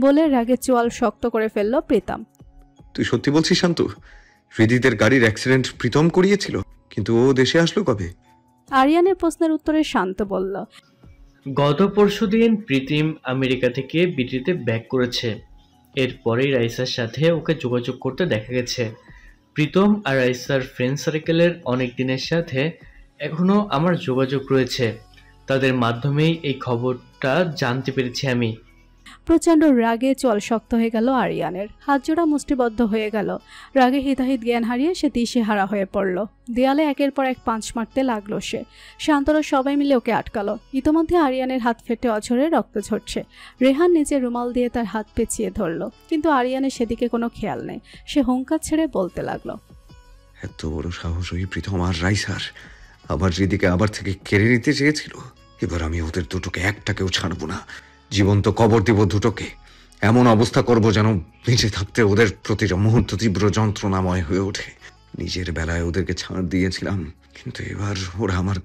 বলে রাগে চোয়াল শক্ত করে ফেলল প্রীতম। তুই সত্যি বলছিস শান্তু? হৃদিদের গাড়ির অ্যাক্সিডেন্ট প্রীতম করিয়েছিল, কিন্তু ও দেশে আসলো কবে? আরিয়ানের প্রশ্নের উত্তরে শান্ত বলল, গত পরশুদিন প্রীতিম আমেরিকা থেকে বিটিতে ব্যাক করেছে। এরপরেই রাইসার সাথে ওকে যোগাযোগ করতে দেখা গেছে। প্রীতম আর রাইসার ফ্রেন্ড সার্কেলের অনেক দিনের সাথে এখনো আমার যোগাযোগ রয়েছে। তাদের মাধ্যমেই এই খবরটা জানতে পেরেছি আমি। প্রচণ্ড রাগে চোয়াল শক্ত হয়ে গেল আরিয়ানের, হাত জোড়া মুষ্টিবদ্ধ হয়ে গেল। রাগে হিতাহিত জ্ঞান হারিয়ে সে দিশেহারা হয়ে পড়ল। দেয়ালে একের পর এক পাঁচ মারতে লাগলো সে। শান্তরা সবাই মিলে ওকে আটকালো। ইতোমধ্যে আরিয়ানের হাত ফেটে অঝরে রক্ত ঝরছে। রেহান নিজের রুমাল দিয়ে তার হাত পেঁচিয়ে ধরল, কিন্তু আরিয়ানের সেদিকে কোনো খেয়াল নেই। সে হুঙ্কার ছেড়ে বলতে লাগলো, এত বড় সাহস ওই প্রীতম আর রাইসার আবার হৃদিকে আবার থেকে কেড়ে নিতে চেয়েছিল। এবার আমি ওদের দুটোকে একটাকেও ছাড়বো না, জীবন্ত কবর দিব দুটোকে। এমন অবস্থা করব যেন বেঁচে থাকতে ওদের প্রতিটা মুহূর্ত তীব্র যন্ত্রণাময় হয়ে ওঠে। নিজের বেলায় ওদেরকে ছাড় দিয়েছিলাম, কিন্তু এবার ওরা আমার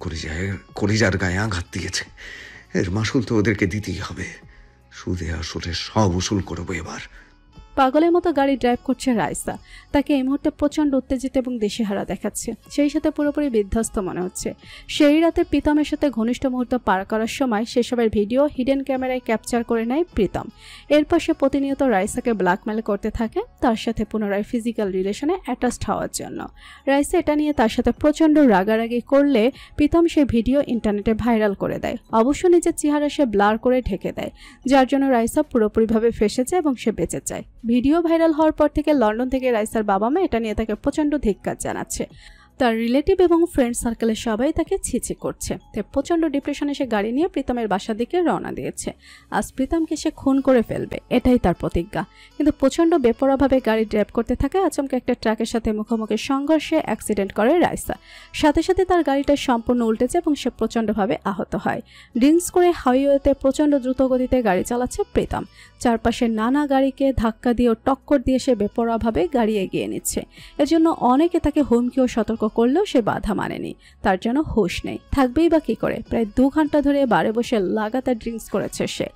কলিজার গায়ে আঘাত দিয়েছে। এর মাসুল তো ওদেরকে দিতেই হবে। সুদে আসলে সব উসুল করবো এবার। পাগলের মতো গাড়ি ড্রাইভ করছে রাইসা। তাকে এই মুহূর্তে প্রচণ্ড উত্তেজিত এবং দিশেহারা দেখাচ্ছে, সেই সাথে পুরোপুরি বিধ্বস্ত মনে হচ্ছে। সেই রাতে প্রীতমের সাথে ঘনিষ্ঠ মুহূর্ত পার করার সময় সেসবের ভিডিও হিডেন ক্যামেরায় ক্যাপচার করে নেয় প্রীতম। এরপর সে প্রতিনিয়ত রাইসাকে ব্ল্যাকমেল করতে থাকে তার সাথে পুনরায় ফিজিক্যাল রিলেশনে অ্যাটাচড হওয়ার জন্য। রাইসা এটা নিয়ে তার সাথে প্রচণ্ড রাগারাগি করলে প্রীতম সেই ভিডিও ইন্টারনেটে ভাইরাল করে দেয়। অবশ্য নিজের চেহারা সে ব্লার করে ঢেকে দেয়, যার জন্য রাইসা পুরোপুরিভাবে ফেসে যায় এবং সে বেঁচে যায়। ভিডিও ভাইরাল হওয়ার পর থেকে লন্ডন থেকে রাইসার বাবা মা এটা নিয়ে তাকে প্রচণ্ড ধিক্কার জানাচ্ছে। তার রিলেটিভ এবং ফ্রেন্ড সার্কেলের সবাই তাকে ছিছি করছে। তাই প্রচণ্ড ডিপ্রেশনে সে গাড়ি নিয়ে প্রীতমের বাসার দিকে রওনা দিয়েছে। আজ প্রীতমকে সে খুন করে ফেলবে, এটাই তার প্রতিজ্ঞা। কিন্তু প্রচণ্ড বেপরোয়াভাবে গাড়ি ড্রাইভ করতে থাকে আচমকা একটা ট্রাকের সাথে মুখোমুখি সংঘর্ষে অ্যাক্সিডেন্ট করে রাইসা। সাথে সাথে তার গাড়িটা সম্পূর্ণ উল্টেছে এবং সে প্রচণ্ডভাবে আহত হয়। ড্রিঙ্কস করে হাইওয়েতে প্রচণ্ড দ্রুত গতিতে গাড়ি চালাচ্ছে প্রীতম। চারপাশে নানা গাড়িকে ধাক্কা দিয়ে ও টক্কর দিয়ে সে বেপরোয়াভাবে গাড়ি এগিয়ে নিচ্ছে। এজন্য অনেকে তাকে হুমকি ও সতর্ক করলেও সে বাধা মানেনি। তার জন্য হুঁশ নেই, থাকবেই বা কি করে। প্রায় 2 ঘন্টা ধরে বারে বসে লাগাতার ড্রিঙ্কস করেছে সে।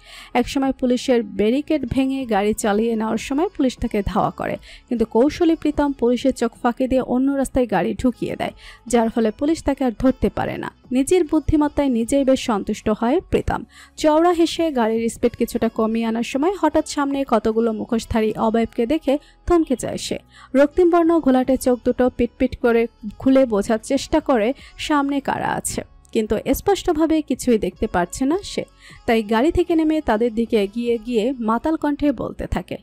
একসময় পুলিশের ব্যারিকেড ভেঙে গাড়ি চালিয়ে নেওয়ার সময় পুলিশ তাকে ধাওয়া করে, কিন্তু কৌশলী প্রীতম পুলিশের চোখ ফাঁকি দিয়ে অন্য রাস্তায় গাড়ি ঢুকিয়ে দেয়, যার ফলে পুলিশ তাকে আর ধরতে পারে না। নিজের বুদ্ধিমত্তায় নিজেই বেশ সন্তুষ্ট হয় প্রীতম। চওড়া হেসে গাড়ির স্পিড কিছুটা কমিয়ে আনার সময় হঠাৎ সামনে কতগুলো মুখোশধারী অবয়বকে দেখে থমকে যায় সে। রক্তিম বর্ণ ঘোলাটে চোখ দুটো পিটপিট করে খুলে বোঝার চেষ্টা করে সামনে কারা আছে, কিন্তু স্পষ্টভাবে কিছুই দেখতে পারছে না সে। তাই গাড়ি থেকে নেমে তাদের দিকে এগিয়ে গিয়ে মাতাল কণ্ঠে বলতে থাকে,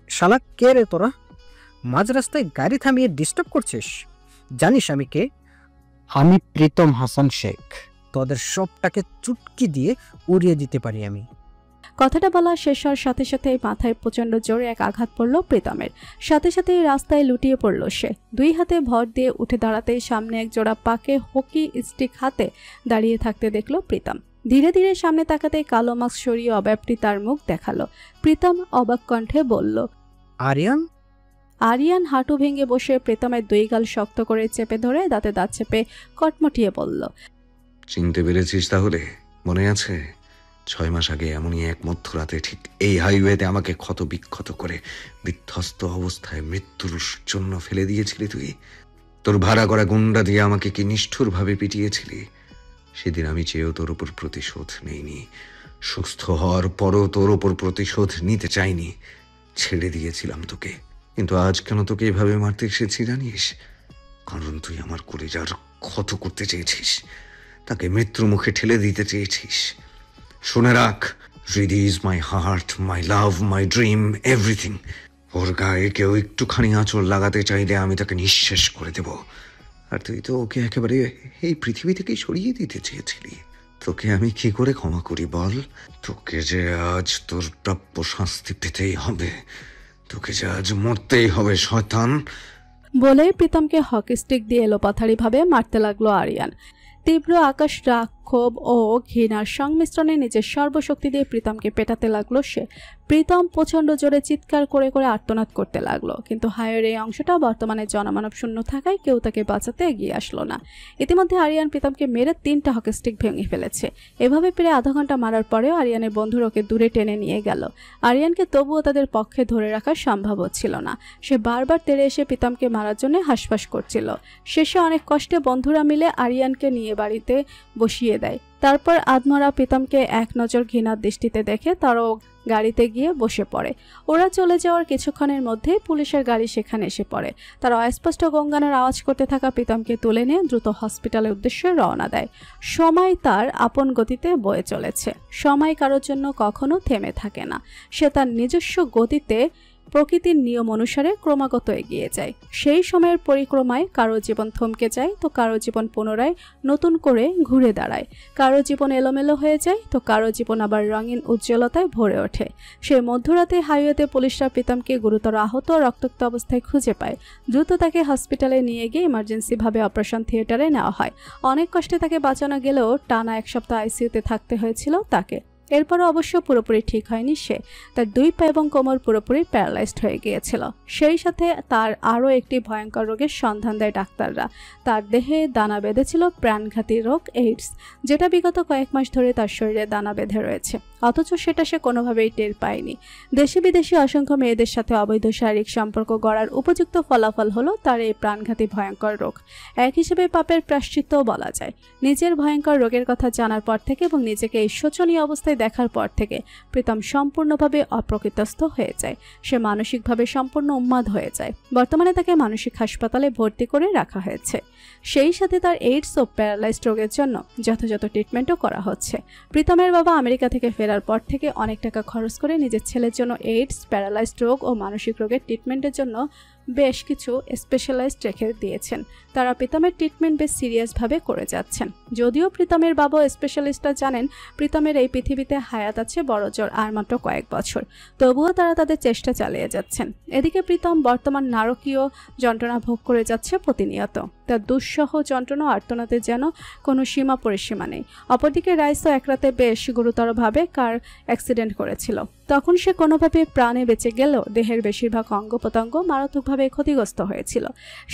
শালা কে রে তোরা? মাঝ রাস্তায় গাড়ি থামিয়ে ডিস্টার্ব করছিস? জানিস আমি কে? আমি প্রীতম হাসান শেখ। তোদের সবটাকে চুটকি দিয়ে উড়িয়ে দিতে পারি আমি। কথাটা বলা শেষ হওয়ার সাথে সাথে মাথায় প্রচণ্ড জোরে এক আঘাত পড়ল প্রীতমের। সাথে সাথে রাস্তায় লুটিয়ে পড়ল সে। 2 হাতে ভর দিয়ে উঠে দাঁড়াতেই সামনে এক জোড়া পাকে হকি স্টিক হাতে দাঁড়িয়ে থাকতে দেখল প্রীতম। ধীরে ধীরে সামনে তাকাতেই কালো মাস্ক সরিয়ে অব্যাপটি তার মুখ দেখালো। প্রীতম অবাক কণ্ঠে বলল, আরিয়ান? আরিয়ান হাঁটু ভেঙে বসে প্রীতমের 2 গাল শক্ত করে চেপে ধরে দাঁতে দাঁত চেপে কটমটিয়ে বলল, চিনতে পেরেছিস তাহলে? মনে আছে 6 মাস আগে এমনই এক মধ্যরাতে ঠিক এই হাইওয়েতে আমাকে ক্ষত বিক্ষত করে বিধ্বস্ত অবস্থায় মৃত্যুর জন্য ফেলে দিয়েছিলি তুই? তোর ভাড়া করা গুন্ডা দিয়ে আমাকে কি নিষ্ঠুরভাবে পিটিয়েছিলি? সেদিন আমি চেয়েও তোর উপর প্রতিশোধ নেইনি। সুস্থ হওয়ার পরও তোর উপর প্রতিশোধ নিতে চাইনি, ছেড়ে দিয়েছিলাম তোকে। কিন্তু আজ কেন তোকে এভাবে মারতে এসেছি জানিস? কারণ তুই আমার কলিজার ক্ষত করতে চেয়েছিস, তাকে মৃত্যুর মুখে ঠেলে দিতে চেয়েছিস। শুনে রাখ, Hridi is my heart, my love, my dream, everything. ওর গায়ে কেউ একটুখানি আঁচড় লাগাতে চাইলে আমি তাকে নিঃশেষ করে দেব। আর তুই তো ওকে একেবারে এই পৃথিবী থেকেই সরিয়ে দিতে চেয়েছিলি। তোকে আমি কি করে ক্ষমা করি বল? তোকে যে আজ তোর প্রাপ্য শাস্তি পেতেই হবে। তোকে যে আজ মরতেই হবে শয়তান। বলেই প্রীতমকে হকি স্টিক দিয়ে এলোপাথারিভাবে মারতে লাগলো আরিয়ান। তীব্র আকাশ রাগ ক্ষোভ ও ঘৃণার সংমিশ্রণে নিজের সর্বশক্তি দিয়ে প্রীতমকে পেটাতে লাগলো সে। প্রীতম প্রচণ্ড জোরে চিৎকার করে করে আর্তনাদ করতে লাগলো, কিন্তু হাইওয়ের এই অংশটা বর্তমানে জনমানব শূন্য থাকায় কেউ তাকে বাঁচাতে এগিয়ে আসলো না। ইতিমধ্যে আরিয়ান প্রীতমকে মেরে 3টা হকি স্টিক ভেঙে ফেলেছে। এভাবে প্রায় আধা ঘন্টা মারার পরেও আরিয়ানের বন্ধুরা ওকে দূরে টেনে নিয়ে গেল। আরিয়ানকে তবুও তাদের পক্ষে ধরে রাখা সম্ভব হচ্ছিল না। সে বারবার তেড়ে এসে প্রীতমকে মারার জন্য হাঁসফাঁস করছিল। শেষে অনেক কষ্টে বন্ধুরা মিলে আরিয়ানকে নিয়ে বাড়িতে বসিয়ে দেয়। তারপর আধমরা প্রীতমকে এক নজর ঘৃণার দৃষ্টিতে দেখে তারাও গাড়িতে গিয়ে বসে পড়ে। ওরা চলে যাওয়ার কিছুক্ষণের মধ্যেই পুলিশের গাড়ি সেখানে এসে পড়ে। তারা অস্পষ্ট গঙ্গানোর আওয়াজ করতে থাকা প্রীতমকে তুলে নিয়ে দ্রুত হসপিটালের উদ্দেশ্যে রওনা দেয়। সময় তার আপন গতিতে বয়ে চলেছে। সময় কারোর জন্য কখনো থেমে থাকে না। সে তার নিজস্ব গতিতে প্রকৃতির নিয়ম অনুসারে ক্রমাগত এগিয়ে যায়। সেই সময়ের পরিক্রমায় কারো জীবন থমকে যায় তো কারো জীবন পুনরায় নতুন করে ঘুরে দাঁড়ায়। কারো জীবন এলোমেলো হয়ে যায় তো কারো জীবন আবার রঙিন উজ্জ্বলতায় ভরে ওঠে। সেই মধ্যরাতে হাইওয়েতে পুলিশরা প্রীতমকে গুরুতর আহত রক্তাক্ত অবস্থায় খুঁজে পায়। দ্রুত তাকে হসপিটালে নিয়ে গিয়ে ইমার্জেন্সিভাবে অপারেশন থিয়েটারে নেওয়া হয়। অনেক কষ্টে তাকে বাঁচানো গেলেও টানা 1 সপ্তাহ আইসিইউতে থাকতে হয়েছিল তাকে। এরপরও অবশ্য পুরোপুরি ঠিক হয়নি সে। তার 2 পা এবং কোমর পুরোপুরি প্যারালাইজড হয়ে গিয়েছিল। সেই সাথে তার আরও একটি ভয়ঙ্কর রোগের সন্ধান দেয় ডাক্তাররা। তার দেহে দানা বেঁধেছিল প্রাণঘাতী রোগ এইডস, যেটা বিগত কয়েক মাস ধরে তার শরীরে দানা বেঁধে রয়েছে। অথচ সেটা সে কোনোভাবেই টের পায়নি। দেশি বিদেশি অসংখ্য মেয়েদের সাথে অবৈধ শারীরিক সম্পর্ক গড়ার উপযুক্ত ফলাফল হলো তার এই প্রাণঘাতী ভয়ঙ্কর রোগ। এক হিসেবে পাপের প্রায়শ্চিত্তও বলা যায়। নিজের ভয়ঙ্কর রোগের কথা জানার পর থেকে এবং নিজেকে এই শোচনীয় অবস্থায় দেখার পর থেকে প্রীতম সম্পূর্ণভাবে অপ্রকৃতস্থ হয়ে যায়। সে মানসিকভাবে সম্পূর্ণ উন্মাদ হয়ে যায়। বর্তমানে তাকে মানসিক হাসপাতালে ভর্তি করে রাখা হয়েছে। সেই সাথে তার এইডস ও প্যারালাইজড রোগের জন্য যথাযথ ট্রিটমেন্টও করা হচ্ছে। প্রীতমের বাবা আমেরিকা থেকে ফেরার পর থেকে অনেক টাকা খরচ করে নিজের ছেলের জন্য এইডস, প্যারালাইজড রোগ ও মানসিক রোগের ট্রিটমেন্টের জন্য বেশ কিছু স্পেশালাইজড রেখে দিয়েছেন। তারা প্রীতমের ট্রিটমেন্ট বেশ সিরিয়াসভাবে করে যাচ্ছেন। যদিও প্রীতমের বাবা স্পেশালিস্টরা জানেন প্রীতমের এই পৃথিবীতে হায়াত আছে বড়জোর আর মাত্র কয়েক বছর, তবুও তারা তাদের চেষ্টা চালিয়ে যাচ্ছেন। এদিকে প্রীতম বর্তমান নারকীয় যন্ত্রণা ভোগ করে যাচ্ছে প্রতিনিয়ত। তার দুঃসহ যন্ত্রণা আর্তনাদের যেন কোনো সীমা পরিসীমা নেই। অপরদিকে রাইসও এক রাতে বেশ গুরুতরভাবে কার অ্যাক্সিডেন্ট করেছিল। তখন সে কোনোভাবে প্রাণে বেঁচে গেলেও দেহের বেশিরভাগ অঙ্গ প্রত্যঙ্গ মারাত্মকভাবে ক্ষতিগ্রস্ত হয়েছিল।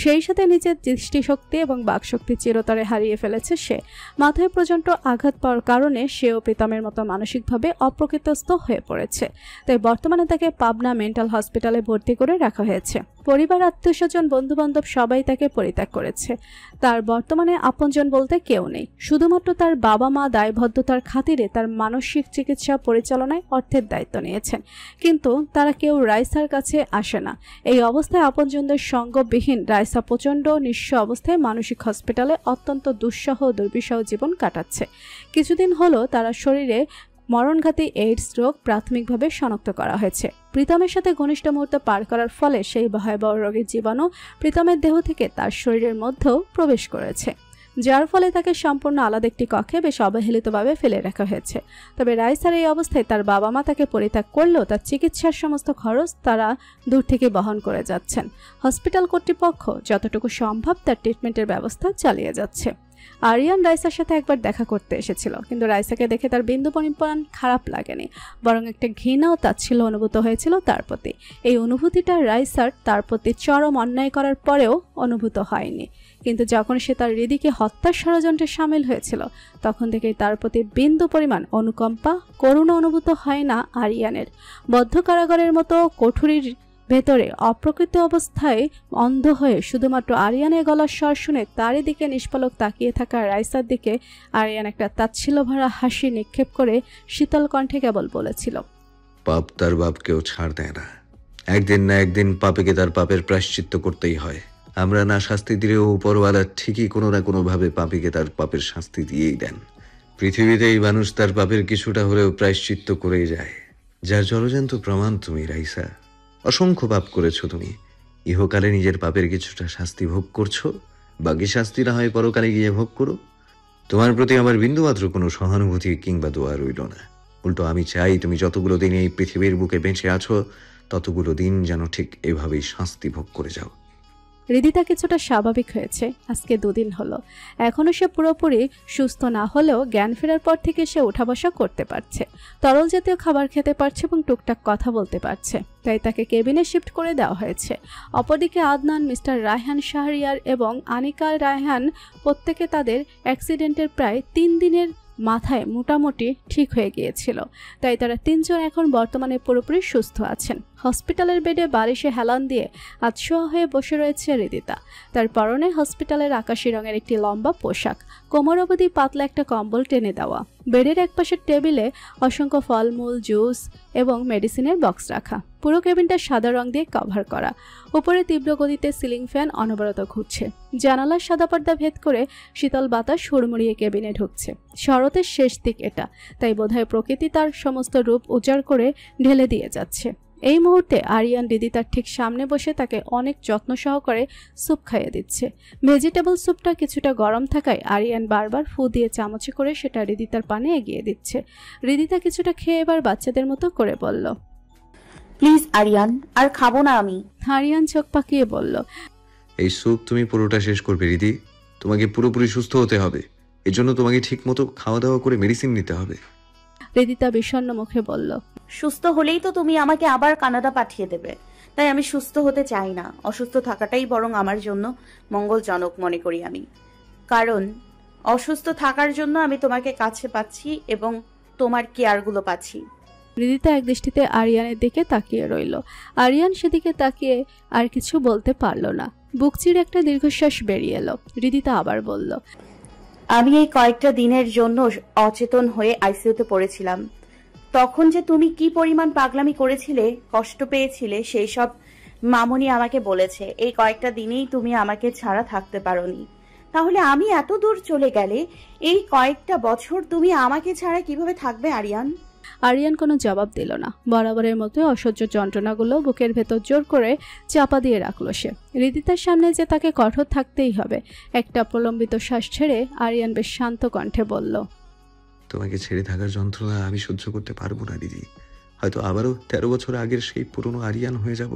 সেই সাথে নিজের দৃষ্টিশক্তি এবং বাকশক্তি চিরতরে হারিয়ে ফেলেছে সে। মাথায় প্রচণ্ড আঘাত পাওয়ার কারণে সেও প্রীতমের মতো মানসিকভাবে অপ্রকৃতস্থ হয়ে পড়েছে। তাই বর্তমানে তাকে পাবনা মেন্টাল হসপিটালে ভর্তি করে রাখা হয়েছে। পরিবার, আত্মীয়স্বজন, বন্ধুবান্ধব সবাই তাকে পরিত্যাগ করেছে। তার বর্তমানে আপনজন বলতে কেউ নেই। শুধুমাত্র তার বাবা মা দায়বদ্ধতার খাতিরে তার মানসিক চিকিৎসা পরিচালনায় অর্থের দায়িত্ব নিয়েছেন, কিন্তু তারা কেউ রাইসার কাছে আসে না। এই অবস্থায় আপনজনদের সঙ্গবিহীন রাইসা প্রচণ্ড নিঃস্ব অবস্থায় মানসিক হসপিটালে অত্যন্ত দুঃসহ দুর্বিষহ জীবন কাটাচ্ছে। কিছুদিন হলো তারা শরীরে মরণঘাতী এইডস রোগ প্রাথমিকভাবে শনাক্ত করা হয়েছে। প্রীতমের সাথে ঘনিষ্ঠ মুহূর্ত পার করার ফলে সেই ভয়াবহ রোগের জীবাণু প্রীতমের দেহ থেকে তার শরীরের মধ্যেও প্রবেশ করেছে, যার ফলে তাকে সম্পূর্ণ আলাদা একটি কক্ষে বেশ অবহেলিতভাবে ফেলে রাখা হয়েছে। তবে রাইসার এই অবস্থায় তার বাবা মা তাকে পরিত্যাগ করলেও তার চিকিৎসার সমস্ত খরচ তারা দূর থেকে বহন করে যাচ্ছেন। হসপিটাল কর্তৃপক্ষ যতটুকু সম্ভব তার ট্রিটমেন্টের ব্যবস্থা চালিয়ে যাচ্ছে। আরিয়ান রাইসার সাথে একবার দেখা করতে এসেছিল, কিন্তু রাইসাকে দেখে তার বিন্দু পরিমাণ খারাপ লাগেনি, বরং একটা ঘৃণা ও তাচ্ছিল্য অনুভূত হয়েছিল তার প্রতি। এই অনুভূতিটা রাইসার তার প্রতি চরম অন্যায় করার পরেও অনুভূত হয়নি, কিন্তু যখন সে তার হৃদিকে হত্যার ষড়যন্ত্রে সামিল হয়েছিল তখন থেকেই তার প্রতি বিন্দু পরিমাণ অনুকম্পা, করুণা অনুভূত হয় না আরিয়ানের। বদ্ধ কারাগারের মতো কোঠরির ভেতরে অপ্রকৃত অবস্থায় অন্ধ হয়ে শুধুমাত্র আরিয়ানের গলার স্বর শুনে তারই দিকে নিষ্পলক তাকিয়ে থাকা রাইসার দিকে আরিয়ান একটা তাচ্ছিল্য ভরা হাসি নিক্ষেপ করে শীতল কণ্ঠে কেবল বলেছিল, পাপ তার বাপকেও ছাড় দেয় না। একদিন না একদিন পাপীকে তার পাপের প্রায়শ্চিত্ত করতেই হয়। আমরা না শাস্তি দিলেও উপরওয়ালা ঠিকই কোনো না কোনোভাবে পাপীকে তার পাপের শাস্তি দিয়েই দেন। পৃথিবীতে এই মানুষ তার পাপের কিছুটা হলেও প্রায়শ্চিত্ত করেই যায়, যার জলজান্ত প্রমাণ তুমি রাইসা। অসংখ্য পাপ করেছো তুমি, ইহকালে নিজের পাপের কিছুটা শাস্তি ভোগ করছো, বাকি শাস্তি না হয় পরকালে গিয়ে ভোগ করো। তোমার প্রতি আমার বিন্দুমাত্র কোনো সহানুভূতি কিংবা দোয়া রইল না। উল্টো আমি চাই তুমি যতগুলো দিন এই পৃথিবীর বুকে বেঁচে আছো ততগুলো দিন যেন ঠিক এভাবেই শাস্তি ভোগ করে যাও। হৃদিতা কিছুটা স্বাভাবিক হয়েছে আজকে 2 দিন হলো। এখনও সে পুরোপুরি সুস্থ না হলেও জ্ঞান ফেরার পর থেকে সে উঠা বসা করতে পারছে, তরল জাতীয় খাবার খেতে পারছে এবং টুকটাক কথা বলতে পারছে, তাই তাকে কেবিনে শিফট করে দেওয়া হয়েছে। অপরদিকে আদনান, মিস্টার রায়হান শাহরিয়ার এবং আনিকা রায়হান প্রত্যেকে তাদের অ্যাক্সিডেন্টের প্রায় 3 দিনের মাথায় মোটামুটি ঠিক হয়ে গিয়েছিল, তাই তারা 3 জন এখন বর্তমানে পুরোপুরি সুস্থ আছেন। হসপিটালের বেডে বালিশে হেলান দিয়ে আতশোয়া হয়ে বসে রয়েছে হৃদিতা। তার পরনে হসপিটালের আকাশি রঙের একটি লম্বা পোশাক, কোমর অবধি পাতলা একটা কম্বল টেনে দেওয়া। বেডের একপাশের টেবিলে অসংখ্য ফলমূল, জুস এবং মেডিসিনের বক্স রাখা। পুরো কেবিনটা সাদা রং দিয়ে কভার করা। উপরে তীব্র গতিতে সিলিং ফ্যান অনবরত ঘুরছে। জানালার সাদা পর্দা ভেদ করে শীতল বাতাস হুড়মুড়িয়ে কেবিনে ঢুকছে। শরতের শেষ দিক এটা, তাই বোধহয় প্রকৃতি তার সমস্ত রূপ উজাড় করে ঢেলে দিয়ে যাচ্ছে। এই মুহূর্তে আরিয়ান হৃদিতার ঠিক সামনে বসে তাকে অনেক যত্ন সহকারে স্যুপ খাইয়ে দিচ্ছে। ভেজিটেবল স্যুপটা কিছুটা গরম থাকায় আরিয়ান বারবার ফু দিয়ে চামচে করে সেটা হৃদিতার পানে এগিয়ে দিচ্ছে। হৃদিতা কিছুটা খেয়ে এবার বাচ্চাদের মতো করে বলল, প্লিজ আরিয়ান, আর খাবো না আমি। আরিয়ান চোখ পাকিয়ে বলল, এই স্যুপ তুমি পুরোটা শেষ করবে রিদি। তোমাকে পুরোপুরি সুস্থ হতে হবে, এর জন্য তোমাকে ঠিক মতো খাওয়া দাওয়া করে মেডিসিন নিতে হবে। হৃদিতা বিষণ্ণ মুখে বলল, সুস্থ হলেই তো তুমি আমাকে আবার কানাডা পাঠিয়ে দেবে, তাই আমি সুস্থ হতে চাই না। অসুস্থ থাকাটাই বরং আমার জন্য মঙ্গলজনক মনে করি আমি, কারণ অসুস্থ থাকার জন্য আমি তোমাকে কাছে পাচ্ছি এবং তোমার কেয়ারগুলো পাচ্ছি। হৃদিতা এক দৃষ্টিতে আরিয়ানের দিকে তাকিয়ে রইল। আরিয়ান সেদিকে তাকিয়ে আর কিছু বলতে পারল না। বুক চিরে একটা দীর্ঘশ্বাস বেরিয়ে এলো। হৃদিতা আবার বলল, আমি এই কয়েকটা দিনের জন্য অচেতন হয়ে আইসিইউতে পড়েছিলাম। তখন যে তুমি কি পরিমাণ পাগলামি করেছিলে, কষ্ট পেয়েছিলে, সেই সব মামুনি আমাকে বলেছে। এই কয়েকটা দিনেই তুমি আমাকে ছাড়া থাকতে পারোনি, তাহলে আমি এত দূর চলে গেলে এই কয়েকটা বছর তুমি আমাকে ছাড়া কিভাবে থাকবে আরিয়ান? আরিয়ান কোনো জবাব দিল না। বরাবরের মতো অসহ্য যন্ত্রণাগুলো বুকের ভেতর জোর করে চাপা দিয়ে রাখলো সে। হৃদিতার সামনে যে তাকে কঠোর থাকতেই হবে। একটা প্রলম্বিত শ্বাস ছেড়ে আরিয়ান বেশ শান্ত কণ্ঠে বলল, তোমাকে ছেড়ে থাকার যন্ত্রণা আমি সহ্য করতে পারবো না দিদি। হয়তো আবারও 13 বছর আগের সেই পুরনো আরিয়ান হয়ে যাব।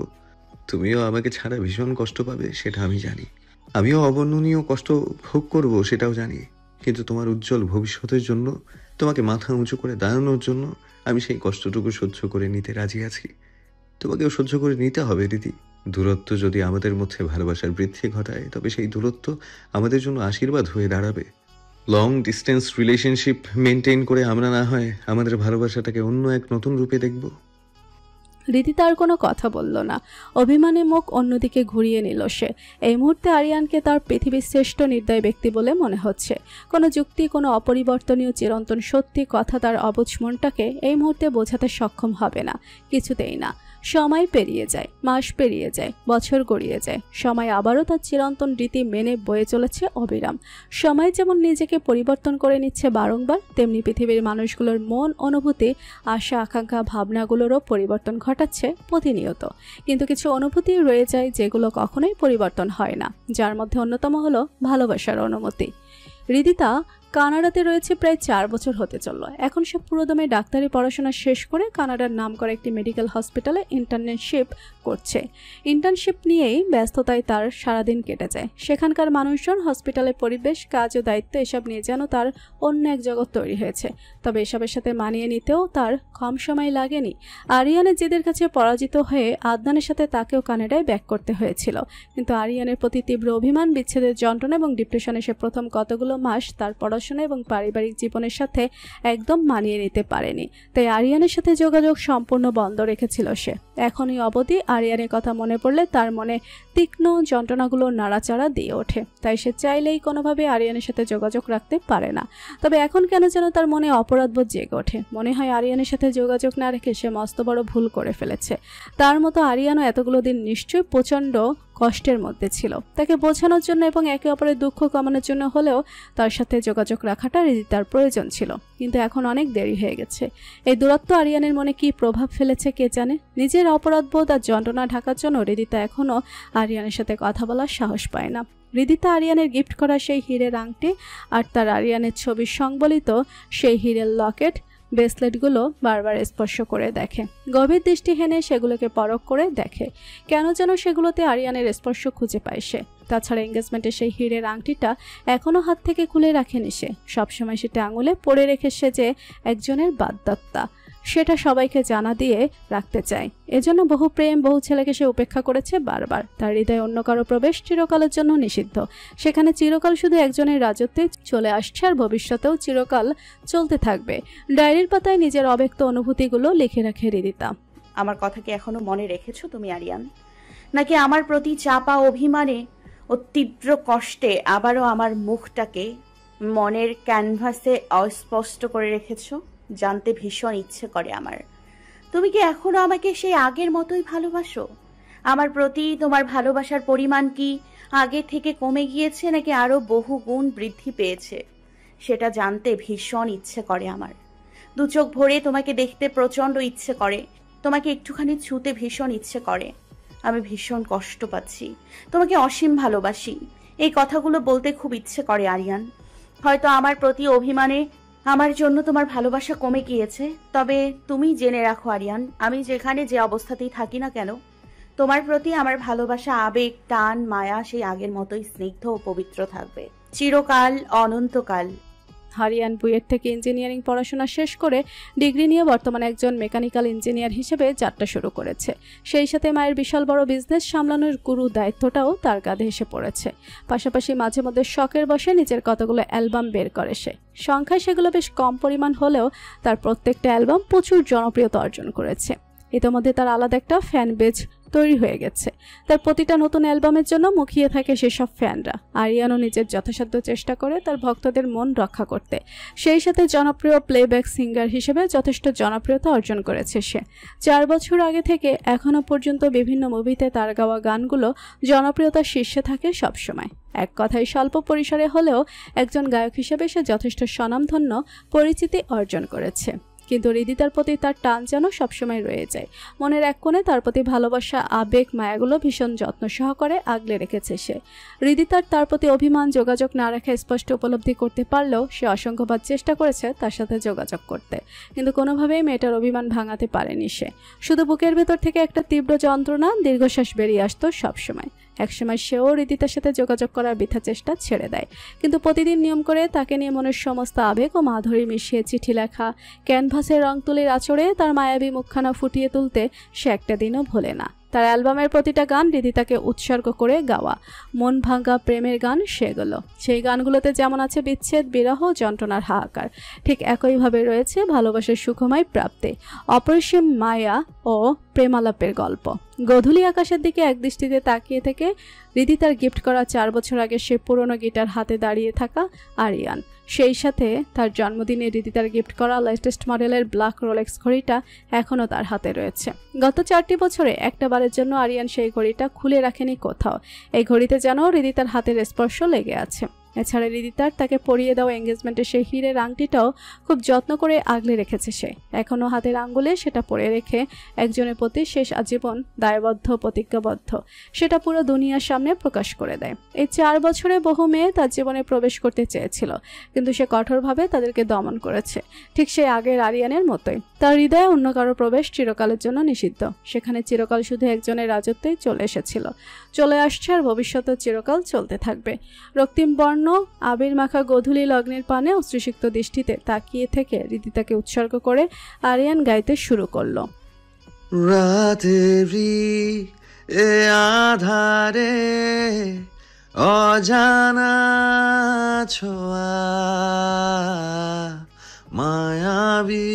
তুমিও আমাকে ছাড়া ভীষণ কষ্ট পাবে, সেটা আমি জানি। আমিও অবর্ণনীয় কষ্ট ভোগ করব, সেটাও জানি। কিন্তু তোমার উজ্জ্বল ভবিষ্যতের জন্য, তোমাকে মাথা উঁচু করে দাঁড়ানোর জন্য আমি সেই কষ্টটুকু সহ্য করে নিতে রাজি আছি। তোমাকেও সহ্য করে নিতে হবে দিদি। দূরত্ব যদি আমাদের মধ্যে ভালোবাসার বৃদ্ধি ঘটায়, তবে সেই দূরত্ব আমাদের জন্য আশীর্বাদ হয়ে দাঁড়াবে। লং ডিস্টেন্স রিলেশনশিপ মেনটেন করে আমরা না হয় আমাদের ভালোবাসাটাকে অন্য এক নতুন রূপে দেখব। হৃদিতা আর কোনো কথা বলল না। অভিমানে মুখ অন্যদিকে ঘুরিয়ে নিল সে। এই মুহূর্তে আরিয়ানকে তার পৃথিবীর শ্রেষ্ঠ নির্দয় ব্যক্তি বলে মনে হচ্ছে। কোনো যুক্তি, কোনো অপরিবর্তনীয় চিরন্তন সত্যি কথা তার অবুঝ মনটাকে এই মুহূর্তে বোঝাতে সক্ষম হবে না, কিছুতেই না। সময় পেরিয়ে যায়, মাস পেরিয়ে যায়, বছর গড়িয়ে যায়। সময় আবারও তার চিরন্তন রীতি মেনে বয়ে চলেছে অবিরাম। সময় যেমন নিজেকে পরিবর্তন করে নিচ্ছে বারংবার, তেমনি পৃথিবীর মানুষগুলোর মন, অনুভূতি, আশা, আকাঙ্ক্ষা, ভাবনাগুলোরও পরিবর্তন ঘটাচ্ছে প্রতিনিয়ত। কিন্তু কিছু অনুভূতি রয়ে যায় যেগুলো কখনোই পরিবর্তন হয় না, যার মধ্যে অন্যতম হলো ভালোবাসার অনুমতি। হৃদিতা কানাডাতে রয়েছে প্রায় 4 বছর হতে চলল। এখন সে পুরোদমে ডাক্তারি পড়াশোনা শেষ করে কানাডার নামকরা একটি মেডিকেল হসপিটালে ইন্টার্নশিপ করছে। ইন্টার্নশিপ নিয়েই ব্যস্ততায় তার সারাদিন কেটে যায়। সেখানকার মানুষজন, হসপিটালের পরিবেশ, কাজ ও দায়িত্ব এসব নিয়ে যেন তার অন্য এক জগৎ তৈরি হয়েছে। তবে এসবের সাথে মানিয়ে নিতেও তার কম সময় লাগেনি। আরিয়ানের জেদের কাছে পরাজিত হয়ে আদনানের সাথে তাকেও কানাডায় ব্যাক করতে হয়েছিল। কিন্তু আরিয়ানের প্রতি তীব্র অভিমান, বিচ্ছেদের যন্ত্রণা এবং ডিপ্রেশনে সে প্রথম কতগুলো মাস তার পড়াশোনা এবং পারিবারিক জীবনের সাথে একদম মানিয়ে নিতে পারেনি। তাই আরিয়ানের সাথে যোগাযোগ সম্পূর্ণ বন্ধ রেখেছিল সে। এখনই অবধি আরিয়ানের কথা মনে পড়লে তার মনে তীক্ষ্ণ যন্ত্রণাগুলো নাড়াচাড়া দিয়ে ওঠে। তাই সে চাইলেই কোনোভাবে আরিয়ানের সাথে যোগাযোগ রাখতে পারে না। তবে এখন কেন যেন তার মনে অপরাধবোধ জেগে ওঠে। মনে হয় আরিয়ানের সাথে যোগাযোগ না রেখে সে মস্ত বড় ভুল করে ফেলেছে। তার মতো আরিয়ানও এতগুলো দিন নিশ্চয়ই প্রচণ্ড কষ্টের মধ্যে ছিল। তাকে বোঝানোর জন্য এবং একে অপরের দুঃখ কমানোর জন্য হলেও তার সাথে যোগাযোগ রাখাটা হৃদিতার প্রয়োজন ছিল। কিন্তু এখন অনেক দেরি হয়ে গেছে। এই দূরত্ব আরিয়ানের মনে কি প্রভাব ফেলেছে কে জানে। নিজের অপরাধবোধ আর যন্ত্রণা ঢাকার জন্য হৃদিতা এখনও আরিয়ানের সাথে কথা বলার সাহস পায় না। হৃদিতা আরিয়ানের গিফট করা সেই হীরের আংটি আর তার আরিয়ানের ছবির সংবলিত সেই হীরের লকেট ব্রেসলেটগুলো বারবার স্পর্শ করে দেখে, গভীর দৃষ্টি হেনে সেগুলোকে পরখ করে দেখে। কেন যেন সেগুলোতে আরিয়ানের স্পর্শ খুঁজে পায় সে। তাছাড়া এঙ্গেজমেন্টের সেই হীরের আংটিটা এখনো হাত থেকে খুলে রাখেনি সে, সবসময় সেটা আঙুলে পরে রেখে সে যে একজনের বাগদত্তা সেটা সবাইকে জানা দিয়ে রাখতে চায়। এজন্য বহু প্রেম, বহু ছেলেকে সে উপেক্ষা করেছে বারবার। তার হৃদয়ে অন্য কারো প্রবেশ চিরকালের জন্য নিষিদ্ধ। সেখানে চিরকাল শুধু একজনের রাজত্বে চলে আসছে, আর ভবিষ্যতেও চিরকাল চলতে থাকবে। ডায়েরির পাতায় নিজের অব্যক্ত অনুভূতিগুলো লিখে রাখে হৃদিতা। আমার কথা কি এখনো মনে রেখেছো তুমি আরিয়ান? নাকি আমার প্রতি চাপা অভিমানে ও তীব্র কষ্টে আবারও আমার মুখটাকে মনের ক্যানভাসে অস্পষ্ট করে রেখেছো? জানতে ভীষণ ইচ্ছে করে আমার, তুমি কি এখনো আমাকে সেই আগের মতোই ভালোবাসো? আমার প্রতি তোমার ভালোবাসার পরিমাণ কি আগে থেকে কমে গিয়েছে নাকি আরো বহু গুণ বৃদ্ধি পেয়েছে? সেটা জানতে ভীষণ ইচ্ছে করে আমার। দু চোখ ভরে তোমাকে দেখতে প্রচন্ড ইচ্ছে করে, তোমাকে একটুখানি ছুতে ভীষণ ইচ্ছে করে। আমি ভীষণ কষ্ট পাচ্ছি, তোমাকে অসীম ভালোবাসি। এই কথাগুলো বলতে খুব ইচ্ছে করে আরিয়ান। হয়তো আমার প্রতি অভিমানে আমার জন্য তোমার ভালোবাসা কমে গিয়েছে, তবে তুমি জেনে রাখো আরিয়ান, আমি যেখানে যে অবস্থাতেই থাকি না কেন, তোমার প্রতি আমার ভালোবাসা, আবেগ, টান, মায়া সেই আগের মতোই স্নিগ্ধ ও পবিত্র থাকবে, চিরকাল, অনন্তকাল। আরিয়ান বুয়েট থেকে ইঞ্জিনিয়ারিং পড়াশোনা শেষ করে ডিগ্রি নিয়ে বর্তমানে একজন মেকানিক্যাল ইঞ্জিনিয়ার হিসেবে যাত্রা শুরু করেছে। সেই সাথে মায়ের বিশাল বড় বিজনেস সামলানোর গুরু দায়িত্বটাও তার কাঁধে এসে পড়েছে। পাশাপাশি মাঝে মধ্যে শখের বসে নিজের কতগুলো অ্যালবাম বের করে সে। সংখ্যায় সেগুলো বেশ কম পরিমাণ হলেও তার প্রত্যেকটা অ্যালবাম প্রচুর জনপ্রিয়তা অর্জন করেছে। ইতোমধ্যে তার আলাদা একটা ফ্যান বেজ তৈরি হয়ে গেছে। তার প্রতিটা নতুন অ্যালবামের জন্য মুখিয়ে থাকে সেসব ফ্যানরা। আরিয়ানও নিজের যথাসাধ্য চেষ্টা করে তার ভক্তদের মন রক্ষা করতে। সেই সাথে জনপ্রিয় প্লেব্যাক সিঙ্গার হিসেবে যথেষ্ট জনপ্রিয়তা অর্জন করেছে সে। 4 বছর আগে থেকে এখনো পর্যন্ত বিভিন্ন মুভিতে তার গাওয়া গানগুলো জনপ্রিয়তার শীর্ষে থাকে সবসময়। এক কথায় স্বল্প পরিসরে হলেও একজন গায়ক হিসেবে সে যথেষ্ট স্বনামধন্য পরিচিতি অর্জন করেছে। কিন্তু হৃদিতার প্রতি তার টান যেন সবসময় রয়ে যায়। মনের এক কোণে তার প্রতি ভালোবাসা, আবেগ, মায়াগুলো ভীষণ যত্ন সহকারে আগলে রেখেছে সে। হৃদিতার তার প্রতি অভিমান যোগাযোগ না রেখে স্পষ্ট উপলব্ধি করতে পারলেও সে অসংখ্যবার চেষ্টা করেছে তার সাথে যোগাযোগ করতে, কিন্তু কোনোভাবেই মেয়েটার অভিমান ভাঙাতে পারেনি সে। শুধু বুকের ভেতর থেকে একটা তীব্র যন্ত্রণা, দীর্ঘশ্বাস বেরিয়ে আসতো সবসময়। একসময় সেও হৃদিতার সাথে যোগাযোগ করার বৃথা চেষ্টা ছেড়ে দেয়, কিন্তু প্রতিদিন নিয়ম করে তাকে নিয়ে মনের সমস্ত আবেগ ও মাধুরী মিশিয়ে চিঠি লেখা, ক্যানভাসের রং তুলির আঁচড়ে তার মায়াবী মুখখানা ফুটিয়ে তুলতে সে একটা দিনও ভোলে না। তার অ্যালবামের প্রতিটা গান হৃদিতাকে উৎসর্গ করে গাওয়া, মন ভাঙ্গা প্রেমের গান সেগুলো। সেই গানগুলোতে যেমন আছে বিচ্ছেদ, বিরহ, যন্ত্রণার হাহাকার, ঠিক একইভাবে রয়েছে ভালোবাসার সুখময় প্রাপ্তি, অপরিসীম মায়া ও প্রেমালাপের গল্প। গধূলি আকাশের দিকে একদৃষ্টিতে তাকিয়ে থেকে হৃদিতার গিফট করা 4 বছর আগে সে পুরনো গিটার হাতে দাঁড়িয়ে থাকা আরিয়ান। সেই সাথে তার জন্মদিনে হৃদিতার গিফট করা লেটেস্ট মডেলের ব্ল্যাক রোলেক্স ঘড়িটা এখনও তার হাতে রয়েছে। গত 4টি বছরে একটা বারের জন্য আরিয়ান সেই ঘড়িটা খুলে রাখেনি কোথাও। এই ঘড়িতে যেন হৃদিতার হাতের স্পর্শ লেগে আছে। এছাড়া হৃদিতার তাকে পরিয়ে দেওয়া এঙ্গেজমেন্টের সেই হীরের আংটিটাও খুব যত্ন করে আগলে রেখেছে সে। এখনও হাতের আঙ্গুলে সেটা পরে রেখে একজনের প্রতি শেষ আজীবন দায়বদ্ধ, প্রতিজ্ঞাবদ্ধ, সেটা পুরো দুনিয়ার সামনে প্রকাশ করে দেয়। এই 4 বছরে বহু মেয়ে তার জীবনে প্রবেশ করতে চেয়েছিল, কিন্তু সে কঠোরভাবে তাদেরকে দমন করেছে, ঠিক সেই আগের আরিয়ানের মতোই। তার হৃদয়ে অন্য কারো প্রবেশ চিরকালের জন্য নিষিদ্ধ। সেখানে চিরকাল শুধু একজনের রাজত্বেই চলে এসেছিল, চলে আসছে, আর ভবিষ্যতেও চিরকাল চলতে থাকবে। রক্তিম বর্ণ আবির মাখা গধূলি লগ্নের পানে অশ্রুসিক্ত দৃষ্টিতে তাকিয়ে থেকে হৃদিতাকে উৎসর্গ করে আরিয়ান গাইতে শুরু করলো। রাতেরি এ আধারে অজানা ছোঁয়া, মায়াবী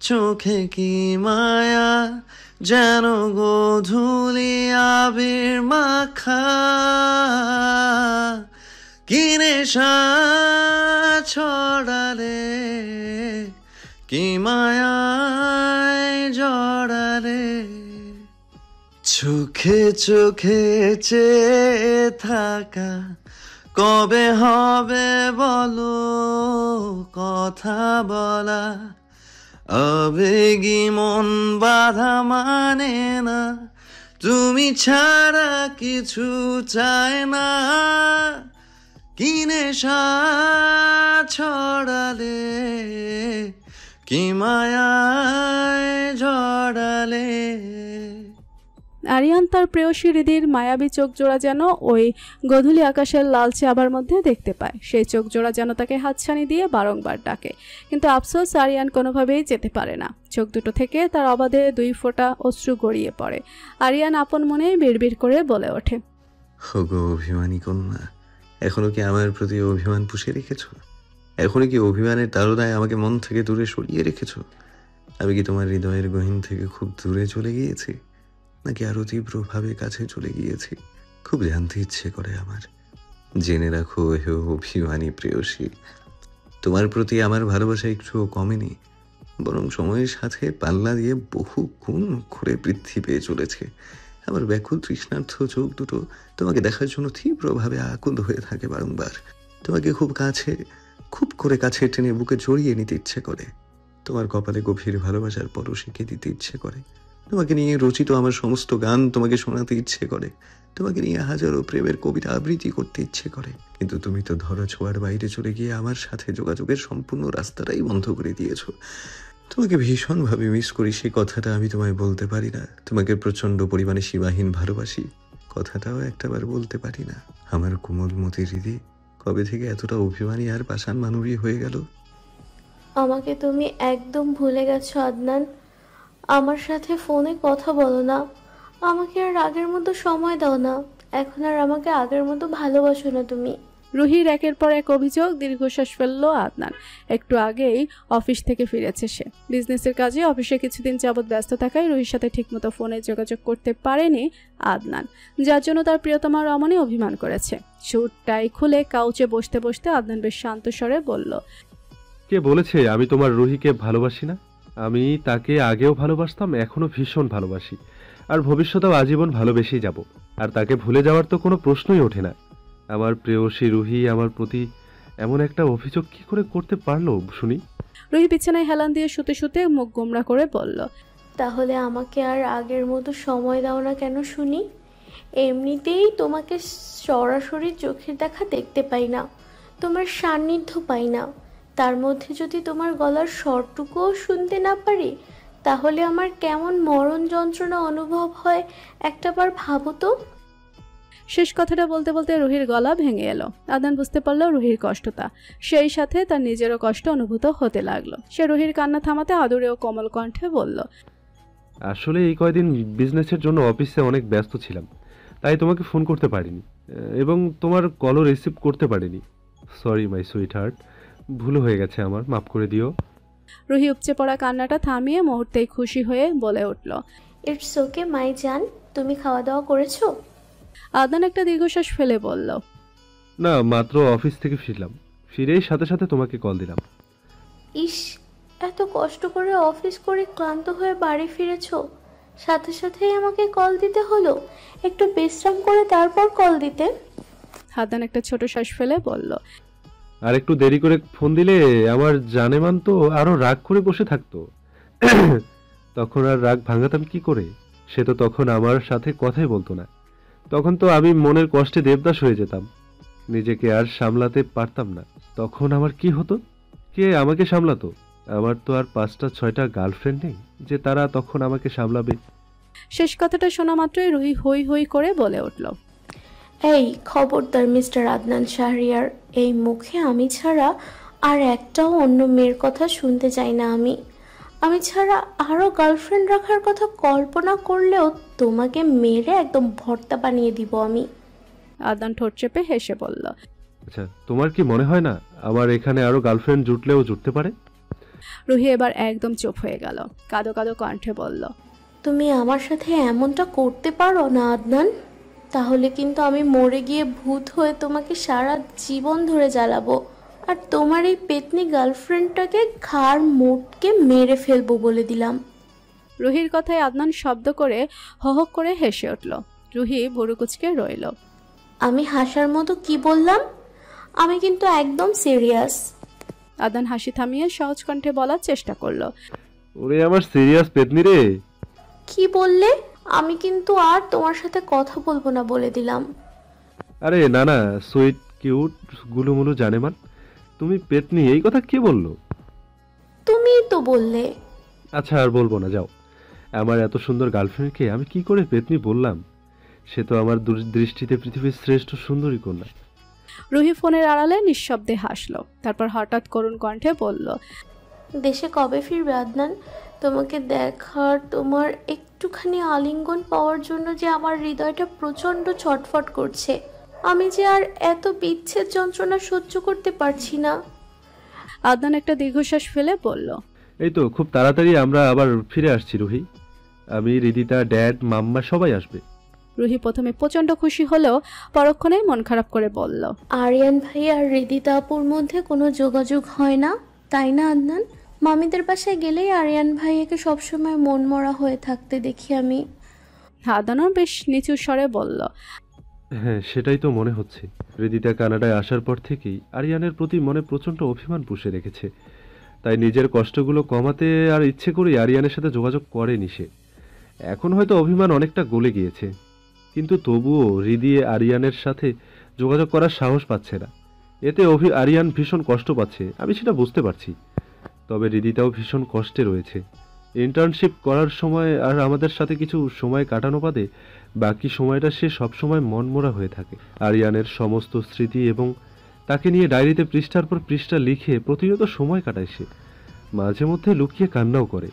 চোখে কি মায়া, যেন গধূলি আবির মাখা, কি নেশা ছড়ালে, কি মায়ায় জড়ালে, চোখে চোখে চেয়ে থাকা, কবে হবে বলো কথা বলা, আবেগী মন বাধা মানে না, তুমি ছাড়া কিছু চায় না, কি নেশা ছড়ালে, কি মায়ায় জড়ালে। আরিয়ান তার প্রেয়সী হৃদির মায়াবী চোখ জোড়া যেন ওই গধূলি আকাশের লালচে আবার মধ্যে দেখতে পায়। সেই চোখ জোড়া যেন তাকে হাতছানি দিয়ে বারংবার ডাকে, কিন্তু আফসোস আরিয়ান কোনোভাবেই যেতে পারে না। চোখ দুটো থেকে তার অবাধে 2 ফোঁটা অশ্রু গড়িয়ে পড়ে। আরিয়ান আপন মনে বিড়বিড় করে বলে ওঠে, ওগো অভিমানী কন্যা, এখনো কি আমার প্রতি অভিমান পুষে রেখেছ? এখনো কি অভিমানের তাড়নায় আমাকে মন থেকে দূরে সরিয়ে রেখেছ? আমি কি তোমার হৃদয়ের গহীন থেকে খুব দূরে চলে গিয়েছি, নাকি আরো তীব্রভাবে কাছে চলে গিয়েছি? খুব জানতে ইচ্ছে করে আমার। জেনে রাখো হে অভিমানী প্রেয়সী, তোমার প্রতি আমার ভালোবাসা একটুও কমেনি, বরং সময়ের সাথে পাল্লা দিয়ে বহু গুণ করে বৃদ্ধি পেয়ে চলেছে। আমার ব্যাকুল তৃষ্ণার্থ চোখ দুটো তোমাকে দেখার জন্য তীব্রভাবে আকুল হয়ে থাকে বারংবার। তোমাকে খুব করে কাছে টেনে বুকে জড়িয়ে নিতে ইচ্ছে করে। তোমার কপালে গভীর ভালোবাসার পরশ এঁকে দিতে ইচ্ছে করে। তোমাকে নিয়ে রচিত আমার সমস্ত গান তোমাকে শোনাতে ইচ্ছে করে। তোমাকে নিয়ে হাজারো প্রেমের কবিতা আবৃত্তি করতে ইচ্ছে করে। কিন্তু তুমি তো ধরা ছোঁয়ার বাইরে চলে গিয়ে আমার সাথে যোগাযোগের সম্পূর্ণ রাস্তাটাই বন্ধ করে দিয়েছো। তোমাকে ভীষণভাবে মিস করি, সে কথাটা আমি তোমায় বলতে পারি না। তোমাকে প্রচন্ড পরিমাণে সীমাহীন ভালোবাসি, কথাটাও একটাবার বলতে পারি না। আমার কোমলমতি হৃদি কবে থেকে এতটা অভিমানী আর পাষাণ মানবী হয়ে গেল? আমাকে তুমি একদম ভুলে গেছো আদনান। আমার সাথে ফোনে কথা বলো না, আমাকে আর আগের মতো সময় দাও না, এখন আর আমাকে আগের মতো ভালোবাসো না তুমি। রুহির একের পর এক অভিযোগ। দীর্ঘশ্বাস ফেললো আদনান। একটু আগেই অফিস থেকে ফিরেছে সে। বিজনেসের কাজে অফিসে কিছুদিন যাবৎ ব্যস্ত থাকায় রুহির সাথে ঠিকমতো ফোনে যোগাযোগ করতে পারেনি আদনান, যার জন্য তার প্রিয়তমা রমণী অভিমান করেছে। স্যুট টাই খুলে কাউচে বসতে বসতে আদনান বেশ শান্ত স্বরে বলল, কে বলেছে আমি তোমার রুহিকে ভালোবাসি না? আমি তাকে আগেও ভালোবাসতাম, এখনো ভীষণ ভালোবাসি, আর ভবিষ্যতেও আজীবন ভালোবেসেই যাব। আর তাকে ভুলে যাওয়ার তো কোনো প্রশ্নই ওঠে না। আমার প্রেয়সী রুহি আমার প্রতি এমন একটা অভিযোগ কি করে করতে পারলো শুনি? রুহি বিছানায় হেলান দিয়ে শুতে শুতে মুখ গোমড়া করে বলল, তাহলে আমাকে আর আগের মতো সময় দাও না কেন শুনি? এমনিতেই তোমাকে সরাসরি চোখের দেখা দেখতে পাই না, তোমার সান্নিধ্য পাই না, তার মধ্যে যদি তোমার গলার স্বরটুকুও শুনতে না পারি, তাহলে আমার কেমন মরণ যন্ত্রণা অনুভব হয় একটাবার ভাবো তো। শেষ কথাটা বলতে বলতে রুহির গলা ভেঙে এলো। আদনান বুঝতে পারলো রুহির কষ্টটা, সেই সাথে তার নিজেরও কষ্ট অনুভূত হতে লাগলো। সে রুহির কান্না থামাতে আদুরে ও কোমল কণ্ঠে বলল, আসলে এই কয়দিন বিজনেসের জন্য অফিসে অনেক ব্যস্ত ছিলাম, তাই তোমাকে ফোন করতে পারিনি এবং তোমার কলও রিসিভ করতে পারিনি। সরি মাই সুইট হার্ট, ভুল হয়ে গেছে আমার, মাফ করে দিও। রুহি উপচে পড়া কান্নাটা থামিয়ে মুহূর্তেই খুশি হয়ে বলে উঠল, ইটস ওকে মাই জান, তুমি খাওয়া দাওয়া করেছো? আদনান একটা দীর্ঘশ্বাস ফেলে বলল, না, মাত্র অফিস থেকে ফিরলাম, ফিরেই সাথে সাথে তোমাকে কল দিলাম। ইস, এত কষ্ট করে অফিস করে ক্লান্ত হয়ে বাড়ি ফিরেছো, সাথে সাথেই আমাকে কল দিতে হলো? একটু বিশ্রাম করে তারপর কল দিতে। আদনান একটা ছোট শ্বাস ফেলে বলল, আর একটু দেরি করে ফোন দিলে আমার জানেমান তো আরো রাগ করে বসে থাকতো। তখন আর রাগ ভাঙাতাম কি করে? সে তো তখন আমার সাথে কথাই বলতো না। তখন তো আমি মনের কষ্টে দেবদাস হয়ে যেতাম, নিজেকে আর সামলাতে পারতাম না। তখন আমার কি হতো? কে আমাকে সামলাতো? আমার তো আর 5টা 6টা গার্লফ্রেন্ড নেই যে তারা তখন আমাকে সামলাবে। শেষ কথাটা শোনা মাত্রই রুহি হই হই করে বলে উঠল, এই খবরদার মিস্টার আদনান শাহরিয়ার, এই মুখে আমি ছাড়া আর একটাও অন্য মেয়ের কথা শুনতে চাই না। আমি ছাড়া আরও গার্লফ্রেন্ড রাখার কথা কল্পনা করলেও তোমাকে মেরে একদম ভর্তা বানিয়ে দিব আমি। আদনান ঠোঁট চেপে হেসে বলল, আচ্ছা, তোমার কি মনে হয় না আমার এখানে আরো গার্লফ্রেন্ড জুটলেও জুটতে পারে? রুহি এবার একদম চুপ হয়ে গেল। কাঁদো কাঁদো কণ্ঠে বলল, তুমি আমার সাথে এমনটা করতে পারো না আদনান? তাহলে কিন্তু আমি মরে গিয়ে ভূত হয়ে তোমাকে সারা জীবন ধরে জ্বালাবো, আর তোমার এই পেতনি গার্লফ্রেন্ডটাকে ঘাড় মোটকে মেরে ফেলবো বলে দিলাম। রুহির কথায় আদনান শব্দ করে হহক করে হেসে উঠল। রুহি ভুরু কুচকে রইল। আমি হাসার মতো কি বললাম? আমি কিন্তু একদম সিরিয়াস। আদনান হাসি থামিয়ে সহজ কণ্ঠে বলার চেষ্টা করলো, ওরে আমার সিরিয়াস পেতনি রে। কি বললে? আমি কিন্তু আর তোমার সাথে কথা বলবো না বলে দিলাম। আরে না না, সুইট কিউট গুলুমুলু জানেমান, তুমি পেতনি, এই কথা কে বললো? তুমিই তো বললে। আচ্ছা আর বলবো না, যাও। আমার এত সুন্দর গার্লফ্রেন্ডকে আমি কি করে পেতনি বললাম? সে তো আমার দৃষ্টিতে পৃথিবীর শ্রেষ্ঠ সুন্দরী কন্যা। রুহি ফোনের আড়ালে নিঃশব্দে হাসলো, তারপর হঠাৎ করুণ কণ্ঠে বলল, দেশে কবে ফিরবে আদনান? তোমাকে দেখার, তোমার একটুখানি আলিঙ্গন পাওয়ার জন্য যে আমার হৃদয়টা প্রচণ্ড ছটফট করছে। আমি যে আর এত বিচ্ছেদ যন্ত্রণা সহ্য করতে পারছি না। আদনান একটা দীর্ঘশ্বাস ফেলে বলল, এই তো খুব তাড়াতাড়ি আমরা আবার ফিরে আসছি রুহি। আমি, রিদিতা, ড্যাড, মাম্মা সবাই আসবে। রুহি প্রথমে প্রচন্ড খুশি হলেও পরক্ষণে মন খারাপ করে বলল, আরিয়ান ভাই আর হৃদিতা আপুর মধ্যে কোনো যোগাযোগ হয় না, তাই না আদনান? মামিদের বাসায় গেলেই আরিয়ান ভাইয়াকে সবসময় মন মরা হয়ে থাকতে দেখি আমি। আদনান বেশ নিচু স্বরে বলল, হ্যাঁ সেটাই তো মনে হচ্ছে। হৃদিতা কানাডায় আসার পর থেকেই আরিয়ানের প্রতি মনে প্রচণ্ড অভিমান পুষে রেখেছে, তাই নিজের কষ্টগুলো কমাতে আর ইচ্ছে করেই আরিয়ানের সাথে যোগাযোগ করেনি সে। এখন হয়তো অভিমান অনেকটা গলে গিয়েছে, কিন্তু তবুও হৃদি আরিয়ানের সাথে যোগাযোগ করার সাহস পাচ্ছে না। এতে আরিয়ান ভীষণ কষ্ট পাচ্ছে, আমি সেটা বুঝতে পারছি। তবে হৃদিতাও ভীষণ কষ্টে রয়েছে। ইন্টার্নশিপ করার সময় আর আমাদের সাথে কিছু সময় কাটানো বাদে বাকি সময়টা সে সবসময় মনমরা হয়ে থাকে। আরিয়ানের সমস্ত স্মৃতি এবং তাকে নিয়ে ডায়েরিতে পৃষ্ঠার পর পৃষ্ঠা লিখে প্রতিনিয়ত সময় কাটায় সে। মাঝে মধ্যে লুকিয়ে কান্নাও করে।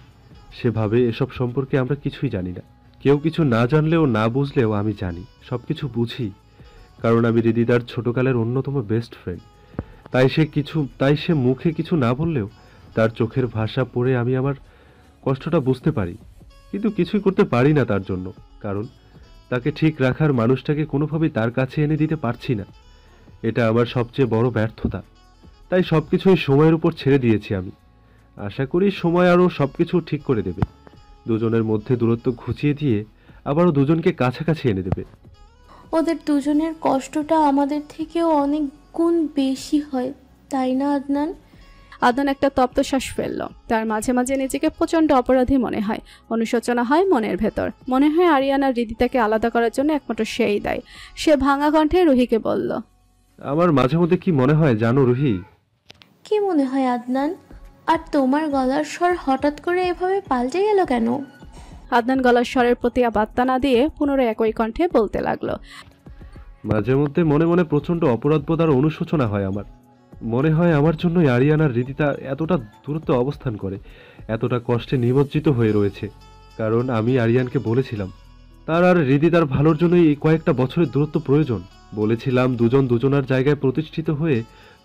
সে ভাবে এসব সম্পর্কে আমরা কিছুই জানি না। কেউ কিছু না জানলেও না বুঝলেও আমি জানি, সব কিছু বুঝি, কারণ আমি হৃদিতার ছোটকালের অন্যতম বেস্ট ফ্রেন্ড। তাই সে মুখে কিছু না বললেও তার চোখের ভাষা পড়ে আমি আমার কষ্টটা বুঝতে পারি, কিন্তু কিছুই করতে পারি না তার জন্য, কারণ তাকে ঠিক রাখার মানুষটাকে কোনোভাবেই তার কাছে এনে দিতে পারছি না। এটা আমার সবচেয়ে বড় ব্যর্থতা। তাই সবকিছুই সময়ের উপর ছেড়ে দিয়েছি আমি। আশা করি সময় আরও সবকিছু ঠিক করে দেবে, দুজনের মধ্যে দূরত্ব ঘুচিয়ে দিয়ে আবারও দুজনকে কাছাকাছি এনে দেবে। ওদের দুজনের কষ্টটা আমাদের থেকেও অনেক গুণ বেশি হয়, তাই না আদনান? আদনান একটা তপ্তশ্বাস ফেলল। তার মাঝে মাঝে নিজেকে প্রচন্ড অপরাধী মনে হয়, অনুশোচনা হয় মনের ভেতর। মনে হয় আরিয়ান আর হৃদিতাকে আলাদা করার জন্য একমাত্র সেই দায়। সে ভাঙা কণ্ঠে রুহিকে বলল, আমার মাঝে মধ্যে কি মনে হয় জানো রুহি? কি মনে হয় আদনান? আর তোমার গলার স্বর হঠাৎ করে এভাবে পাল্টে গেল কেন? আদনান গলার স্বরের প্রতি বার্তা না দিয়ে পুনরায় একই কণ্ঠে বলতে লাগলো, মাঝে মধ্যে মনে মনে প্রচণ্ড অপরাধবোধ আর অনুশোচনা হয় আমার। মনে হয় আমার জন্যই আরিয়ান আর হৃদিতা এতটা দূরত্বে অবস্থান করে, এতটা কষ্টে নিমজ্জিত হয়ে রয়েছে। কারণ আমি আরিয়ানকে বলেছিলাম তার আর হৃদিতার ভালোর জন্যই এই কয়েকটা বছরের দূরত্ব প্রয়োজন। বলেছিলাম দুজন দুজনার জায়গায় প্রতিষ্ঠিত হয়ে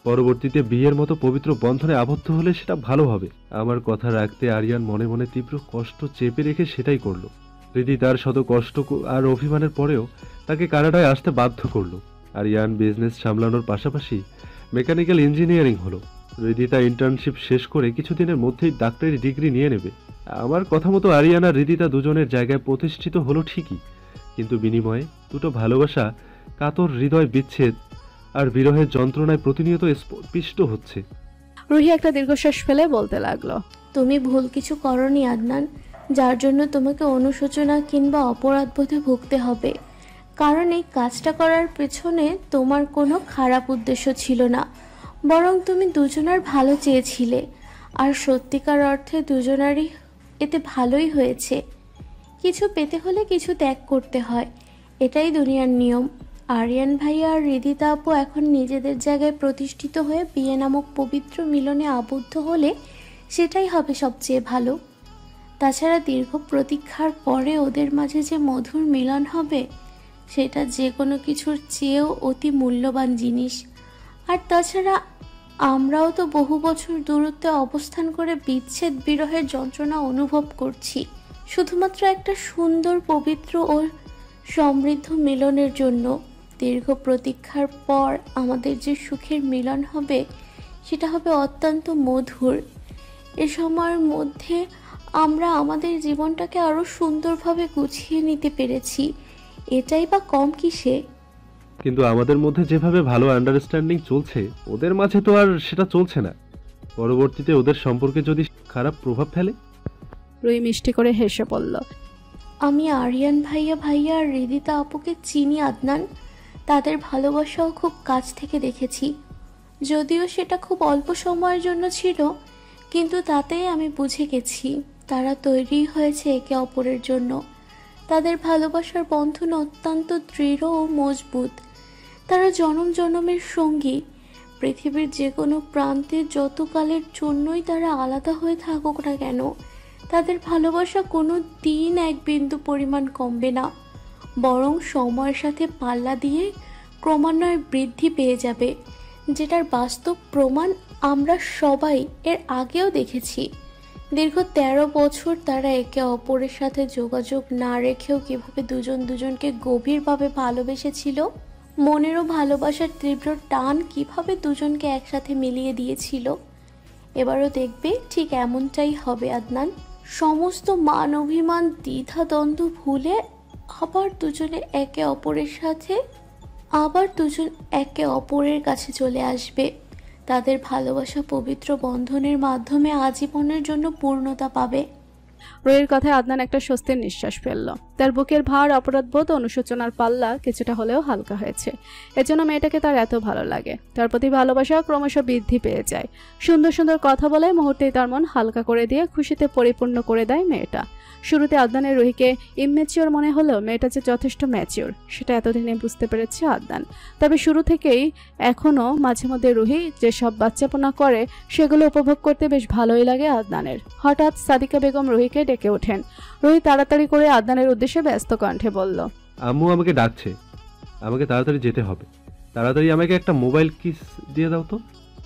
পরবর্তীতে বিয়ের মতো পবিত্র বন্ধনে আবদ্ধ হলে সেটা ভালো হবে। আমার কথা রাখতে আরিয়ান মনে মনে তীব্র কষ্ট চেপে রেখে সেটাই করলো। হৃদিতার শত কষ্ট আর অভিমানের পরেও তাকে কানাডায় আসতে বাধ্য করলো। আরিয়ান বিজনেস সামলানোর পাশাপাশি মেকানিক্যাল ইঞ্জিনিয়ারিং হলো। হৃদিতা ইন্টার্নশিপ শেষ করে কিছুদিনের মধ্যেই ডাক্তারি ডিগ্রি নিয়ে নেবে। আমার কথা মতো আরিয়ান আর হৃদিতা দুজনের জায়গায় প্রতিষ্ঠিত হলো ঠিকই, কিন্তু বিনিময়ে দুটো ভালোবাসা কাতর হৃদয় বিচ্ছেদ আর বিরহের যন্ত্রণায় প্রতিনিয়ত স্পষ্ট হচ্ছে। রুহি একটা দীর্ঘশ্বাস ফেলে বলতে লাগলো, তুমি ভুল কিছু করনি আদনান, যার জন্য তোমাকে অনুশোচনা কিংবা অপরাধবোধে ভুগতে হবে। কারণ এই কাজটা করার পেছনে তোমার কোনো খারাপ উদ্দেশ্য ছিল না, বরং তুমি দুজনার ভালো চেয়েছিলে। আর সত্যিকার অর্থে দুজনারই এতে ভালোই হয়েছে। কিছু পেতে হলে কিছু ত্যাগ করতে হয়, এটাই দুনিয়ার নিয়ম। আরিয়ান ভাইয়া আর হৃদিতা আপু এখন নিজেদের জায়গায় প্রতিষ্ঠিত হয়ে বিয়ে নামক পবিত্র মিলনে আবদ্ধ হলে সেটাই হবে সবচেয়ে ভালো। তাছাড়া দীর্ঘ প্রতীক্ষার পরে ওদের মাঝে যে মধুর মিলন হবে সেটা যে কোনো কিছুর চেয়েও অতি মূল্যবান জিনিস। আর তাছাড়া আমরাও তো বহু বছর দূরত্বে অবস্থান করে বিচ্ছেদ বিরহের যন্ত্রণা অনুভব করছি, শুধুমাত্র একটা সুন্দর পবিত্র ও সমৃদ্ধ মিলনের জন্য। দীর্ঘ প্রতীক্ষার পর আমাদের যে সুখের মিলন হবে সেটা হবে অত্যন্ত মধুর। এ সময়ের মধ্যে আমরা আমাদের জীবনটাকে আরো সুন্দরভাবে গুছিয়ে নিতে পেরেছি, এটাই বা কম কিসে? কিন্তু আমাদের মধ্যে যেভাবে ভালো আন্ডারস্ট্যান্ডিং চলছে ওদের মাঝে তো আর সেটা চলছে না। পরবর্তীতে ওদের সম্পর্কে যদি খারাপ প্রভাব ফেলে? রুহি মিষ্টি করে হেসে বলল, আমি আরিয়ান ভাইয়া আর হৃদিতা আপুকে চিনি আদনান, তাদের ভালোবাসাও খুব কাছ থেকে দেখেছি। যদিও সেটা খুব অল্প সময়ের জন্য ছিল, কিন্তু তাতেই আমি বুঝে গেছি তারা তৈরি হয়েছে একে অপরের জন্য। তাদের ভালোবাসার বন্ধন অত্যন্ত দৃঢ় ও মজবুত। তারা জনম জনমের সঙ্গী। পৃথিবীর যে কোনো প্রান্তে যত কালের জন্যই তারা আলাদা হয়ে থাকুক না কেন, তাদের ভালোবাসা কোনো দিন এক বিন্দু পরিমাণ কমবে না, বরং সময়ের সাথে পাল্লা দিয়ে ক্রমান্বয়ে বৃদ্ধি পেয়ে যাবে, যেটার বাস্তব প্রমাণ আমরা সবাই এর আগেও দেখেছি। দীর্ঘ 13 বছর তারা একে অপরের সাথে যোগাযোগ না রেখেও কিভাবে দুজন দুজনকে গভীরভাবে ভালোবেসেছিল, মনেরও ভালোবাসার তীব্র টান কিভাবে দুজনকে একসাথে মিলিয়ে দিয়েছিল। এবারও দেখবে ঠিক এমনটাই হবে আদনান। সমস্ত মান অভিমান দ্বিধাদ্বন্দ্ব ভুলে আবার দুজন একে অপরের কাছে চলে আসবে। তাদের ভালোবাসা পবিত্র বন্ধনের মাধ্যমে আজীবনের জন্য পূর্ণতা পাবে। রুহির কথায় আদনান একটা স্বস্তির নিঃশ্বাস ফেলল। তার বুকের ভার, অপরাধবোধ, অনুশোচনার পাল্লা কিছুটা হলেও হালকা হয়েছে। এজন্য মেয়েটাকে তার এত ভালো লাগে। তার প্রতি ভালোবাসা ক্রমশ বৃদ্ধি পেয়ে যায়। সুন্দর সুন্দর কথা বলে মুহূর্তেই তার মন হালকা করে দিয়ে খুশিতে পরিপূর্ণ করে দেয় মেয়েটা। শুরুতে আদনানের রুহিকে ইমম্যাচিওর মনে হলেও মেয়েটা যে যথেষ্ট ম্যাচিওর সেটা এতদিনে বুঝতে পেরেছে আদনান। তবে শুরু থেকেই এখনও মাঝে মধ্যে রুহি যেসব বাচ্চাপনা করে সেগুলো উপভোগ করতে বেশ ভালোই লাগে আদনানের। হঠাৎ সাদিকা বেগম রুহিকে ডেকে ওঠেন। রুহি তাড়াতাড়ি করে আদনানের উদ্দেশ্যে ব্যস্ত কণ্ঠে বলল, আম্মু আমাকে ডাকছে, আমাকে তাড়াতাড়ি যেতে হবে। তাড়াতাড়ি আমাকে একটা মোবাইল কিস দিয়ে দাও তো।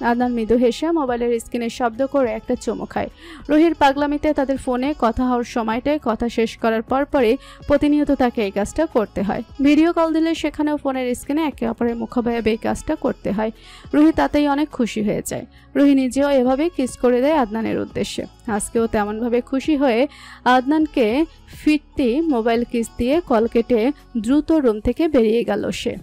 আদনান মৃদু হেসে মোবাইলের স্ক্রিনে শব্দ করে একটা চুমু খায়। রুহির পাগলামিতে তাদের ফোনে কথা হওয়ার সময়টায় কথা শেষ করার পরপরই প্রতিনিয়ত তাকে এই কাজটা করতে হয়। ভিডিও কল দিলে সেখানেও ফোনের স্ক্রিনে একে অপরের মুখাভাবে এই কাজটা করতে হয়। রুহি তাতেই অনেক খুশি হয়ে যায়। রুহি নিজেও এভাবে কিস করে দেয় আদনানের উদ্দেশ্যে। আজকেও তেমনভাবে খুশি হয়ে আদনানকে ফিরতি মোবাইল কিস দিয়ে কল কেটে দ্রুত রুম থেকে বেরিয়ে গেল সে।